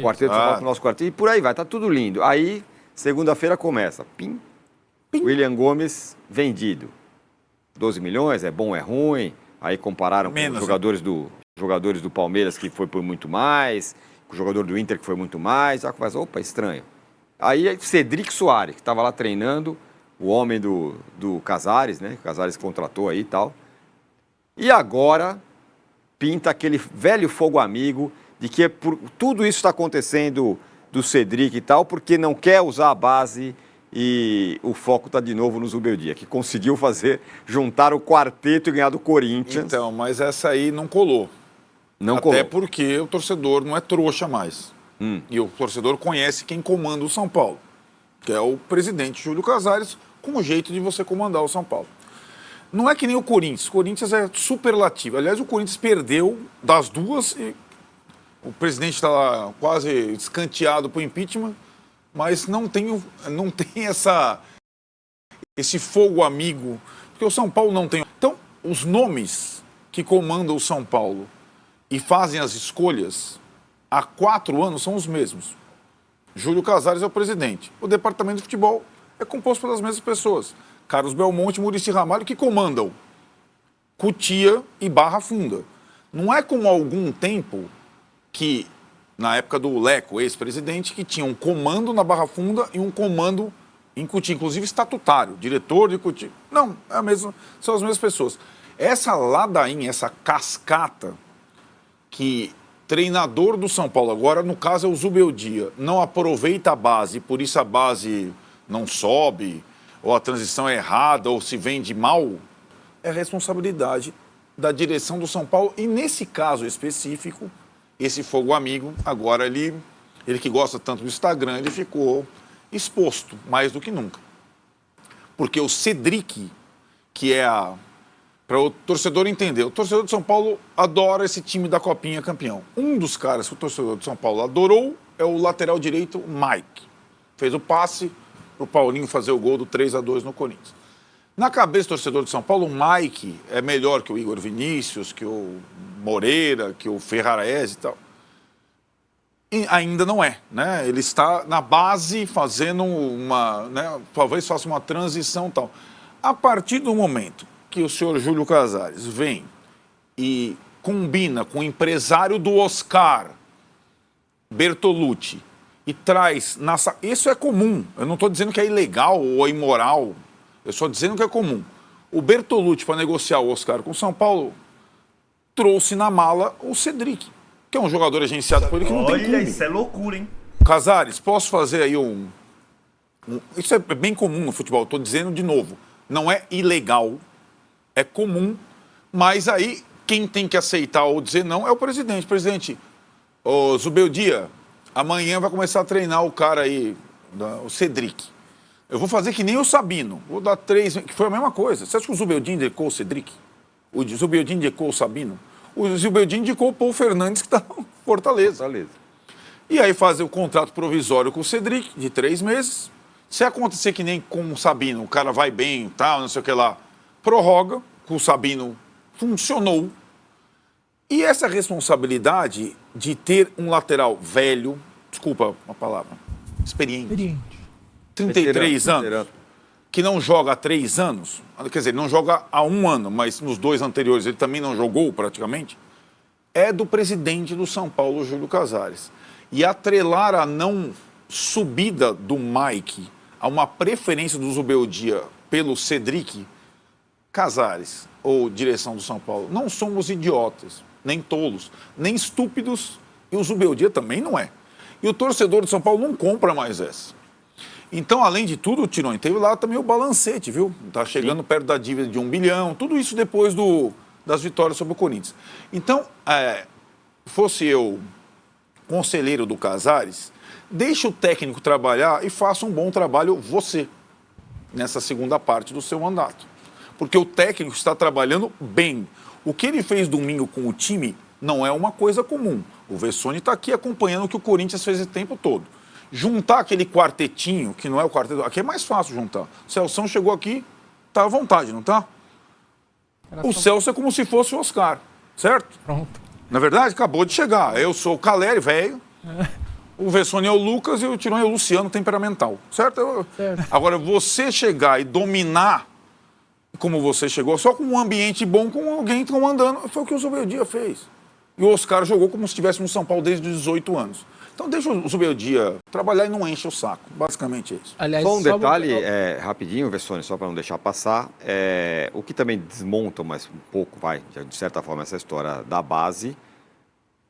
Quarteto de São Paulo pro nosso quarteto. E por aí vai, tá tudo lindo. Aí, segunda-feira começa. Pim. William Gomes vendido. 12 milhões, é bom, é ruim. Aí compararam com os jogadores do Palmeiras, que foi por muito mais, com o jogador do Inter, que foi muito mais. Aí começa, opa, estranho. Aí Cedric Soares, que estava lá treinando, o homem do Casares, né? O Casares contratou aí e tal. E agora pinta aquele velho fogo amigo de que tudo isso está acontecendo do Cedric e tal, porque não quer usar a base e o foco está de novo no Zubeldia, que conseguiu juntar o quarteto e ganhar do Corinthians. Então, mas essa aí não colou. Até porque o torcedor não é trouxa mais. E o torcedor conhece quem comanda o São Paulo, que é o presidente Júlio Casares, com o jeito de você comandar o São Paulo. Não é que nem o Corinthians. O Corinthians é superlativo. Aliás, o Corinthians perdeu das duas e o presidente está lá quase escanteado para o impeachment, mas não tem esse fogo amigo, porque o São Paulo não tem. Então, os nomes que comandam o São Paulo e fazem as escolhas há 4 anos são os mesmos. Júlio Casares é o presidente. O departamento de futebol é composto pelas mesmas pessoas. Carlos Belmonte e Muricy Ramalho, que comandam Cotia e Barra Funda. Não é como há algum tempo que, na época do Leco, ex-presidente, que tinha um comando na Barra Funda e um comando em Cotia, inclusive estatutário, diretor de Cotia. Não, são as mesmas pessoas. Essa ladainha, essa cascata que treinador do São Paulo, agora no caso é o Zubeldia, não aproveita a base, por isso a base não sobe, ou a transição é errada, ou se vende mal, é responsabilidade da direção do São Paulo. E nesse caso específico, esse fogo amigo, agora ele que gosta tanto do Instagram, ele ficou exposto mais do que nunca. Porque o Cedric, que é para o torcedor entender, o torcedor de São Paulo adora esse time da Copinha campeão. Um dos caras que o torcedor de São Paulo adorou é o lateral direito Mike. Fez o passe para o Paulinho fazer o gol do 3-2 no Corinthians. Na cabeça do torcedor de São Paulo, o Mike é melhor que o Igor Vinícius, que o Moreira, que o Ferrarese e tal. E ainda não é, né? Ele está na base fazendo talvez faça uma transição e tal. A partir do momento que o senhor Júlio Casares vem e combina com o empresário do Oscar, Bertolucci, e traz... Isso é comum. Eu não estou dizendo que é ilegal ou é imoral. Eu estou dizendo que é comum. O Bertolucci, para negociar o Oscar com o São Paulo, trouxe na mala o Cedric, que é um jogador agenciado por ele que não tem clube. Olha, isso é loucura, hein? Casares, posso fazer aí isso é bem comum no futebol. Estou dizendo de novo. Não é ilegal. É comum. Mas aí, quem tem que aceitar ou dizer não é o presidente. Presidente, o Zubeldia, amanhã vai começar a treinar o cara aí, o Cedric. Eu vou fazer que nem o Sabino. Vou dar 3, que foi a mesma coisa. Você acha que o Zubeldia indicou o Cedric? O Zubeldia indicou o Sabino? O Zubeldia indicou o Paul Fernandes, que está no Fortaleza. E aí fazer o contrato provisório com o Cedric, de 3 meses. Se acontecer que nem com o Sabino, o cara vai bem e tal, não sei o que lá, prorroga, com o Sabino funcionou. E essa responsabilidade de ter um lateral velho, desculpa a palavra, experiente. 33 anos, que não joga há 3 anos, quer dizer, não joga há 1 ano, mas nos 2 anteriores ele também não jogou praticamente, é do presidente do São Paulo, Júlio Casares. E atrelar a não subida do Mike a uma preferência do Zubeldia pelo Cedric, Casares, ou direção do São Paulo, não somos idiotas, nem tolos, nem estúpidos, e o Zubeldia também não é. E o torcedor do São Paulo não compra mais essa. Então, além de tudo, Tironi, teve lá também o balancete, viu? Está chegando perto da dívida de 1 bilhão, tudo isso depois das vitórias sobre o Corinthians. Então, fosse eu conselheiro do Casares, deixe o técnico trabalhar e faça um bom trabalho você, nessa segunda parte do seu mandato. Porque o técnico está trabalhando bem. O que ele fez domingo com o time não é uma coisa comum. O Vessone está aqui acompanhando o que o Corinthians fez o tempo todo. Juntar aquele quartetinho, que não é o quarteto, aqui é mais fácil juntar. O Celção chegou aqui, tá à vontade, não tá? O Celso é como se fosse o Oscar, certo? Pronto. Na verdade, acabou de chegar. Eu sou o Caleri, velho. O Vessone é o Lucas e o Tirone é o Luciano temperamental, certo? Agora, você chegar e dominar como você chegou, só com um ambiente bom, com alguém comandando, foi o que o Zubeldia fez. E o Oscar jogou como se estivesse no São Paulo desde os 18 anos. Então deixa o Zubeldia trabalhar e não enche o saco. Basicamente é isso. Aliás, só um detalhe, rapidinho, Vessone, só para não deixar passar. O que também desmonta, mas um pouco, de certa forma, essa história da base.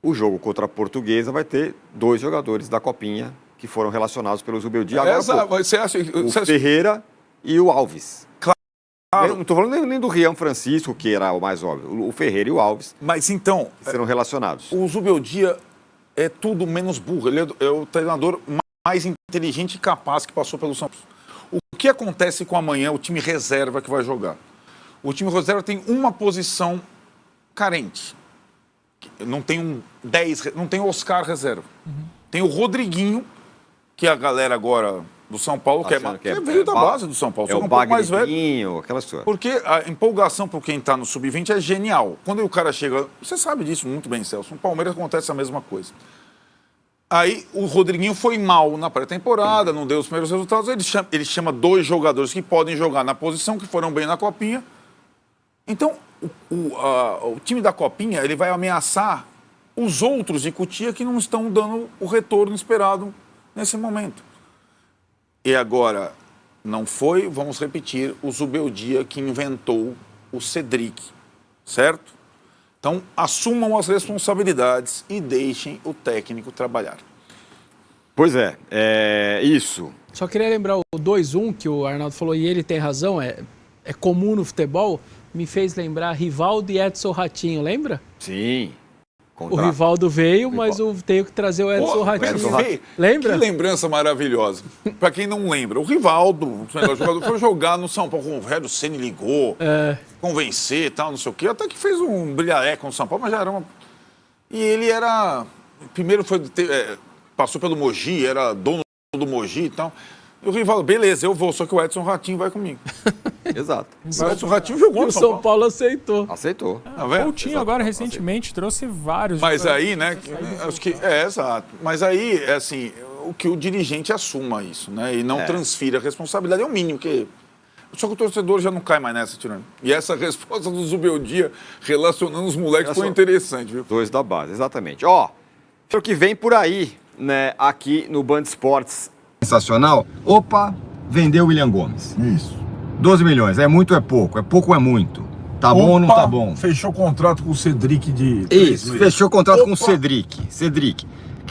O jogo contra a Portuguesa vai ter 2 jogadores da Copinha que foram relacionados pelo Zubeldia. Você acha, o Ferreira e o Alves. Claro. Não estou falando nem do Rian Francisco, que era o mais óbvio. O Ferreira e o Alves. Mas então... serão relacionados. O Zubeldia é tudo menos burro. Ele é o treinador mais inteligente e capaz que passou pelo São Paulo. O que acontece com amanhã, o time reserva que vai jogar? O time reserva tem uma posição carente. Não tem não tem o Oscar reserva. Tem o Rodriguinho, que é a galera agora do São Paulo, que veio da base do São Paulo. É o pouco mais velho. Aquela história. Porque a empolgação por quem está no Sub-20 é genial. Quando o cara chega... Você sabe disso muito bem, Celso. No Palmeiras acontece a mesma coisa. Aí o Rodriguinho foi mal na pré-temporada, não deu os primeiros resultados. Ele chama 2 jogadores que podem jogar na posição, que foram bem na Copinha. Então, o time da Copinha ele vai ameaçar os outros de Cotia que não estão dando o retorno esperado nesse momento. E agora, não foi, vamos repetir, o Zubeldia que inventou o Cedric, certo? Então, assumam as responsabilidades e deixem o técnico trabalhar. Pois é isso. Só queria lembrar o 2-1 que o Arnaldo falou, e ele tem razão, é comum no futebol, me fez lembrar Rivaldo e Edson Ratinho, lembra? Sim. O Rivaldo veio, mas eu tenho que trazer o Edson Ratinho. Lembra? Que lembrança maravilhosa. Para quem não lembra, o Rivaldo, o melhor jogador, foi jogar no São Paulo. O Rogério Ceni ligou, convencer e tal, não sei o quê. Até que fez um brilhareco no São Paulo, mas já era uma... E ele era... Primeiro passou pelo Mogi, era dono do Mogi e tal. E o Rivaldo, beleza, eu vou, só que o Edson Ratinho vai comigo. Exato. O Edson Ratinho jogou no São Paulo aceitou. Tá o Coutinho agora, recentemente, trouxe vários... Mas aí, né, acho que... exato. Mas aí, assim, o que o dirigente assuma isso, né, e não transfira a responsabilidade, é o mínimo que... Só que o torcedor já não cai mais nessa, Tirone. E essa resposta do Zubeldia, relacionando os moleques, foi interessante, viu? 2 da base, exatamente. Ó, o que vem por aí, né, aqui no Band Esportes. Sensacional. Opa, vendeu o William Gomes. Isso. 12 milhões, é muito ou é pouco? É pouco ou é muito? Tá bom ou não tá bom? Fechou contrato com o Cedric de... Isso, fechou contrato com o Cedric.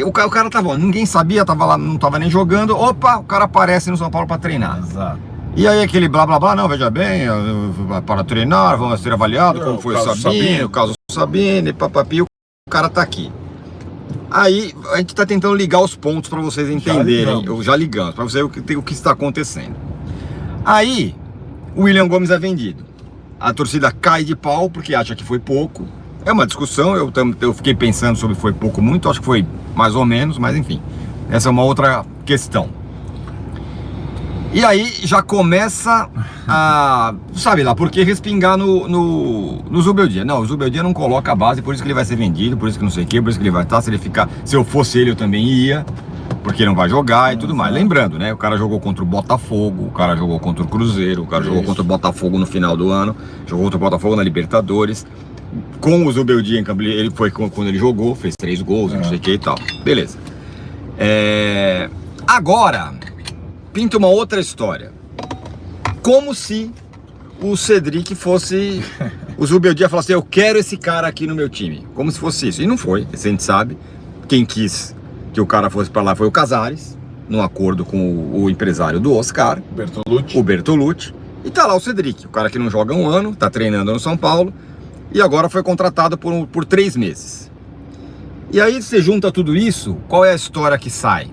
O cara tava, ninguém sabia, tava lá, não tava nem jogando. Opa, o cara aparece no São Paulo pra treinar. Exato. E aí aquele blá blá blá, não, veja bem, para treinar, vamos ser avaliados, como foi o Sabino, o caso Sabino, papapi, o cara tá aqui. Aí a gente tá tentando ligar os pontos para vocês entenderem, já ligamos, para vocês o que está acontecendo. Aí o William Gomes é vendido. A torcida cai de pau porque acha que foi pouco. É uma discussão, eu fiquei pensando sobre foi pouco ou muito, acho que foi mais ou menos, mas enfim, essa é uma outra questão. E aí já começa a, sabe lá, por que respingar no Zubeldia? Não, o Zubeldia não coloca a base, por isso que ele vai ser vendido, por isso que não sei o que, por isso que ele vai estar, se ele ficar, se eu fosse ele eu também ia, porque não vai jogar e tudo mais. Lembrando, né, o cara jogou contra o Botafogo, o cara jogou contra o Cruzeiro, o cara jogou contra o Botafogo no final do ano, jogou contra o Botafogo na Libertadores, com o Zubeldia em campo, ele foi quando ele jogou, fez 3 gols, não sei o que e tal, beleza. Agora... pinta uma outra história. Como se o Cedric fosse... o Zubeldia falasse, eu quero esse cara aqui no meu time. Como se fosse isso. E não foi, a gente sabe. Quem quis que o cara fosse para lá foi o Casares, num acordo com o empresário do Oscar, o Bertolucci. E tá lá o Cedric, o cara que não joga um ano, tá treinando no São Paulo, e agora foi contratado por 3 meses. E aí você junta tudo isso, qual é a história que sai?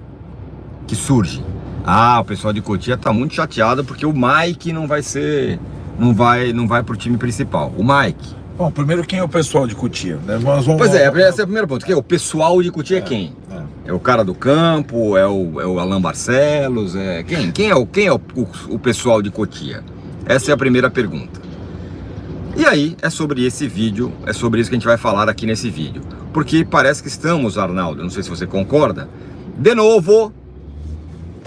Que surge? Ah, o pessoal de Cotia tá muito chateado porque o Mike não vai ser, não vai pro time principal. O Mike. Bom, primeiro quem é o pessoal de Cotia? Né? Pois é, esse é o primeiro ponto. O pessoal de Cotia é quem? É o cara do campo, é o Alan Barcelos, quem é o pessoal de Cotia? Essa é a primeira pergunta. E aí, é sobre esse vídeo, é sobre isso que a gente vai falar aqui nesse vídeo. Porque parece que estamos, Arnaldo, não sei se você concorda, de novo,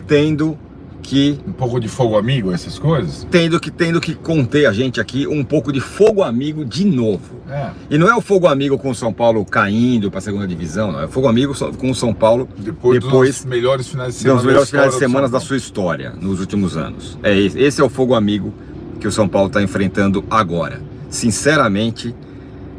tendo que Um pouco de fogo amigo, essas coisas. tendo que conter a gente aqui um pouco de fogo amigo de novo. É. E não é o fogo amigo com o São Paulo caindo para a segunda divisão, não. É o fogo amigo com o São Paulo Depois dos melhores finais de semana. dos melhores finais de do semana São da Paulo. sua história nos últimos anos. Esse é o fogo amigo que o São Paulo está enfrentando agora. Sinceramente,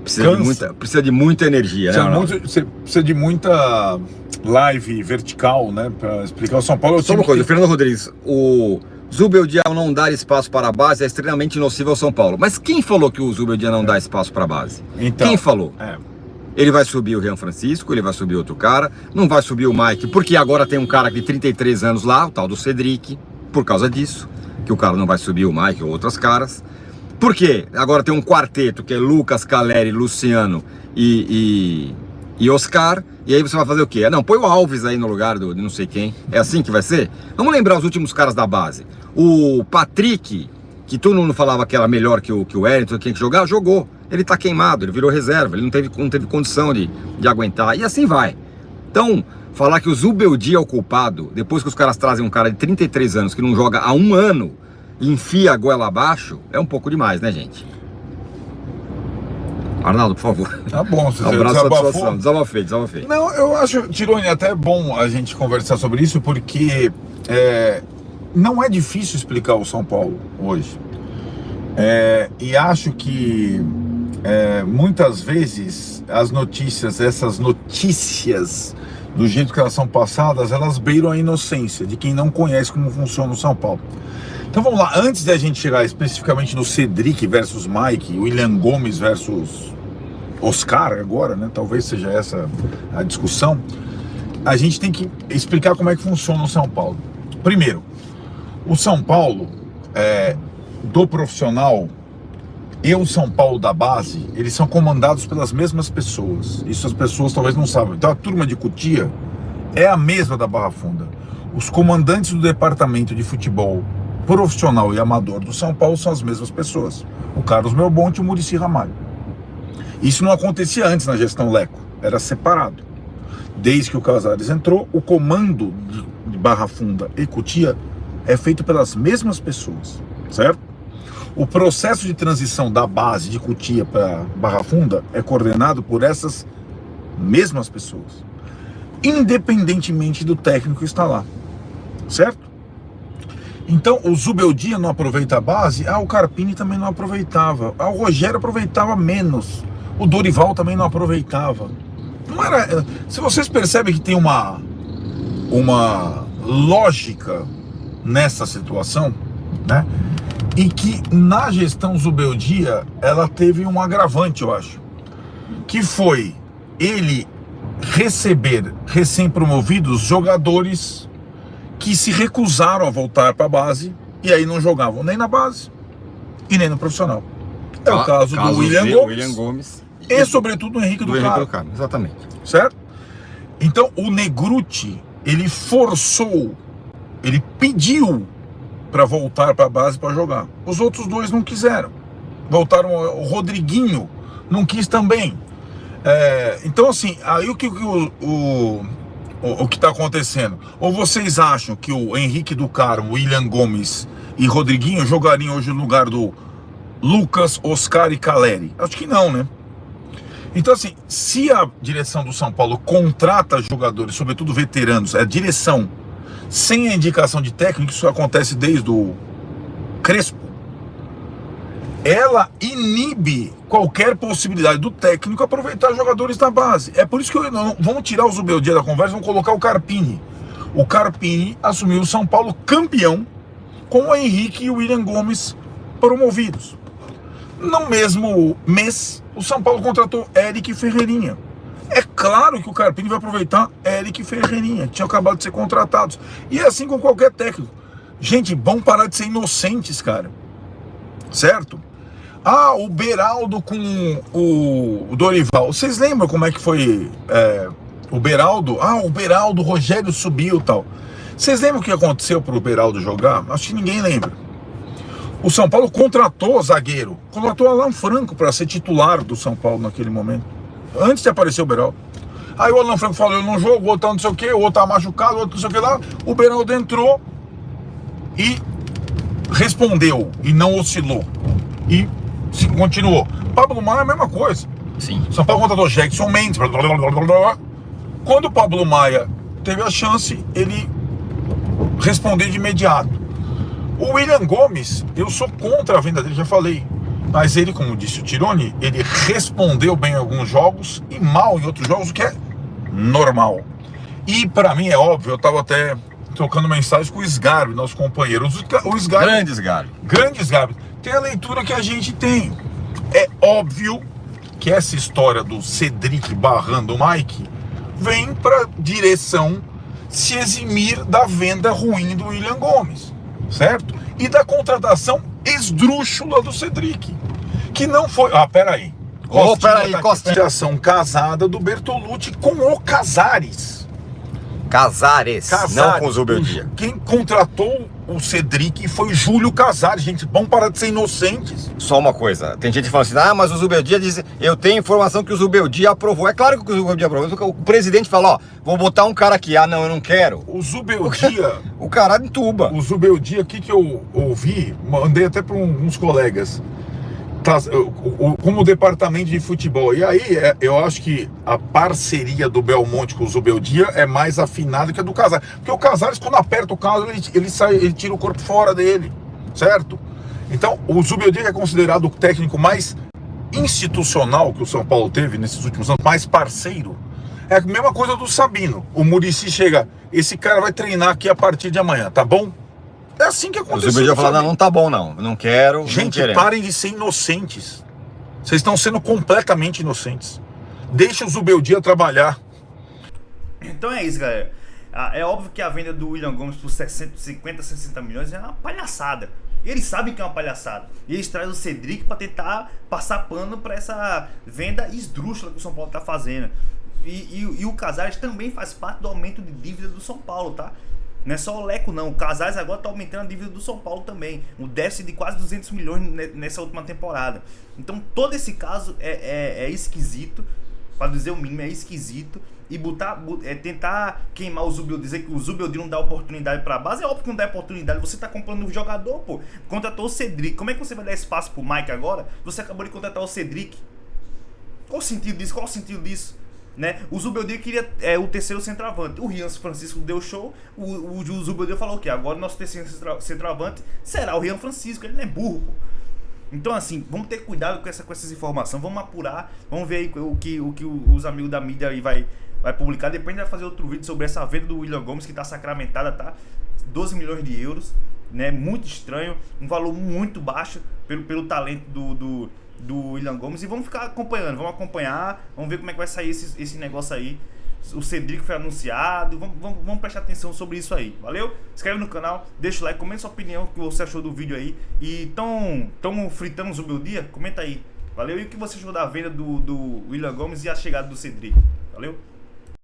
precisa de muita energia, né? Você precisa de muita live vertical, né? Pra explicar o São Paulo. Só uma coisa, Fernando Rodrigues, o Zubeldia ao não dar espaço para a base é extremamente nocivo ao São Paulo. Mas quem falou que o Zubeldia não dá espaço para a base? Então, Quem falou? Ele vai subir o Rian Francisco, ele vai subir outro cara, não vai subir o Mike, porque agora tem um cara de 33 anos lá, o tal do Cedric, por causa disso, que o cara não vai subir o Mike ou outros caras. Por quê? Agora tem um quarteto que é Lucas, Caleri, Luciano e Oscar, e aí você vai fazer o quê? Não, põe o Alves aí no lugar de não sei quem. É assim que vai ser? Vamos lembrar os últimos caras da base. O Patrick, que todo mundo falava que era melhor que o Wellington, que tinha que jogar, jogou. Ele tá queimado, ele virou reserva, ele não teve condição de aguentar, e assim vai. Então, falar que o Zubeldia é o culpado, depois que os caras trazem um cara de 33 anos que não joga há um ano, e enfia a goela abaixo, é um pouco demais, né, gente? Arnaldo, por favor. Tá bom, você Um abraço, desabafou. satisfação. Desabafei. Não, eu acho, Tironi, até bom a gente conversar sobre isso, porque não é difícil explicar o São Paulo hoje. E acho que muitas vezes as notícias, essas notícias, do jeito que elas são passadas, elas beiram a inocência de quem não conhece como funciona o São Paulo. Então vamos lá, antes de a gente chegar especificamente no Cedric versus Mike, William Gomes versus Oscar agora, né? Talvez seja essa a discussão. A gente tem que explicar como é que funciona o São Paulo. Primeiro, o São Paulo do profissional e o São Paulo da base, eles são comandados pelas mesmas pessoas. Isso as pessoas talvez não sabem. Então a turma de Cotia é a mesma da Barra Funda. Os comandantes do departamento de futebol profissional e amador do São Paulo são as mesmas pessoas. O Carlos Melbonte e o Muricy Ramalho. Isso não acontecia antes na gestão Leco. Era separado. Desde que o Casares entrou, o comando de Barra Funda e Cotia é feito pelas mesmas pessoas, certo? O processo de transição da base de Cotia para Barra Funda é coordenado por essas mesmas pessoas, independentemente do técnico que está lá, certo? Então o Zubeldia não aproveita a base, o Carpini também não aproveitava, o Rogério aproveitava menos, o Dorival também não aproveitava. Não era. Se vocês percebem que tem uma lógica nessa situação, né? E que na gestão Zubeldia ela teve um agravante, eu acho, que foi ele receber recém-promovidos jogadores que se recusaram a voltar para a base e aí não jogavam nem na base e nem no profissional. É o caso do William Gomes e sobretudo do Henrique do Carmo. Exatamente. Certo? Então o Negruti, ele forçou, ele pediu para voltar para a base para jogar. Os outros dois não quiseram. Voltaram, o Rodriguinho não quis também. Então assim, aí o que está acontecendo? Ou vocês acham que o Henrique do Carmo, William Gomes e Rodriguinho jogariam hoje no lugar do Lucas, Oscar e Caleri? Acho que não, né? Então assim, se a direção do São Paulo contrata jogadores, sobretudo veteranos, a direção, sem a indicação de técnico, isso acontece desde o Crespo, ela inibe qualquer possibilidade do técnico aproveitar jogadores da base. É por isso que vamos tirar o Zubeldia da conversa, vamos colocar o Carpini. O Carpini assumiu o São Paulo campeão com o Henrique e o William Gomes promovidos. No mesmo mês, o São Paulo contratou Eric Ferreirinha. É claro que o Carpini vai aproveitar Eric Ferreirinha, que tinha acabado de ser contratados. E é assim com qualquer técnico. Gente, vamos parar de ser inocentes, cara. Certo? O Beraldo com o Dorival. Vocês lembram como é que foi o Beraldo? O Beraldo, o Rogério subiu e tal. Vocês lembram o que aconteceu para o Beraldo jogar? Acho que ninguém lembra. O São Paulo contratou zagueiro. Contratou Alan Franco para ser titular do São Paulo naquele momento. Antes de aparecer o Beraldo. Aí o Alan Franco falou, eu não jogo, o outro não sei o que, o outro tá machucado, o outro não sei o que lá. O Beraldo entrou e respondeu, e não oscilou. E continuou. Pablo Maia é a mesma coisa. Sim. São Paulo contratou Jackson Mendes. Quando o Pablo Maia teve a chance, ele respondeu de imediato. O William Gomes, eu sou contra a venda dele, já falei. Mas ele, como disse o Tironi, ele respondeu bem em alguns jogos e mal em outros jogos, o que é normal. E pra mim é óbvio, eu tava até trocando mensagens com o Sgarbi, nosso companheiro. O Sgarbi, Grande Sgarbi. Grande Sgarbi. Tem a leitura que a gente tem. É óbvio que essa história do Cedric barrando o Mike vem pra direção se eximir da venda ruim do William Gomes, certo? E da contratação esdrúxula do Cedric, que não foi... Ah, peraí. Peraí, Costinha. Contratação casada do Bertolucci com o Casares. Casares, não com o Zubeldia. Quem contratou o Cedric foi o Júlio Casares, gente. Vamos parar de ser inocentes. Só uma coisa, tem gente falando assim, mas o Zubeldia diz, eu tenho informação que o Zubeldia aprovou. É claro que o Zubeldia aprovou, o presidente falou, vou botar um cara aqui, não, eu não quero. O Zubeldia... o cara entuba. O Zubeldia, o que eu ouvi, mandei até para uns colegas, como departamento de futebol. E aí, eu acho que a parceria do Belmonte com o Zubeldia é mais afinada que a do Casares. Porque o Casares, quando aperta o Casares, ele tira o corpo fora dele, certo? Então, o Zubeldia é considerado o técnico mais institucional que o São Paulo teve nesses últimos anos, mais parceiro. É a mesma coisa do Sabino. O Muricy chega, esse cara vai treinar aqui a partir de amanhã, tá bom? É assim que aconteceu. O Zubeldia falou, não tá bom não quero. Gente, não parem de ser inocentes. Vocês estão sendo completamente inocentes. Deixa o Zubeldia trabalhar. Então é isso, galera. É óbvio que a venda do William Gomes por 50, 60 milhões é uma palhaçada. Eles sabem que é uma palhaçada. E eles trazem o Cedric para tentar passar pano para essa venda esdrúxula que o São Paulo tá fazendo. E o Casares também faz parte do aumento de dívida do São Paulo, tá? Não é só o Leco não, o Casares agora está aumentando a dívida do São Paulo também. Um déficit de quase 200 milhões nessa última temporada. Então todo esse caso é esquisito, para dizer o mínimo, é esquisito. E tentar queimar o Zubeldia, dizer que o Zubeldia não dá oportunidade para a base. É óbvio que não dá oportunidade, você está comprando um jogador, pô. Contratou o Cedric, como é que você vai dar espaço pro Mike agora? Você acabou de contratar o Cedric. Qual o sentido disso? Né? O Zubeldia queria o terceiro centroavante. O Rian Francisco deu show. O Zubeldia falou que agora o nosso terceiro centroavante será o Rian Francisco. Ele não é burro, pô. Então assim, vamos ter cuidado com essas informações. Vamos apurar. Vamos ver aí o que os amigos da mídia aí vai publicar. Depois a gente vai fazer outro vídeo sobre essa venda do William Gomes, que tá sacramentada, tá? 12 milhões de euros, né? Muito estranho. Um valor muito baixo pelo talento do William Gomes. E vamos ficar acompanhando, vamos acompanhar, vamos ver como é que vai sair esse negócio aí. O Cedric foi anunciado, vamos prestar atenção sobre isso aí, valeu? Se inscreve no canal, deixa o like, comenta sua opinião, o que você achou do vídeo aí. E tão fritando o Zubeldia? Comenta aí, valeu? E o que você achou da venda do William Gomes e a chegada do Cedric, valeu?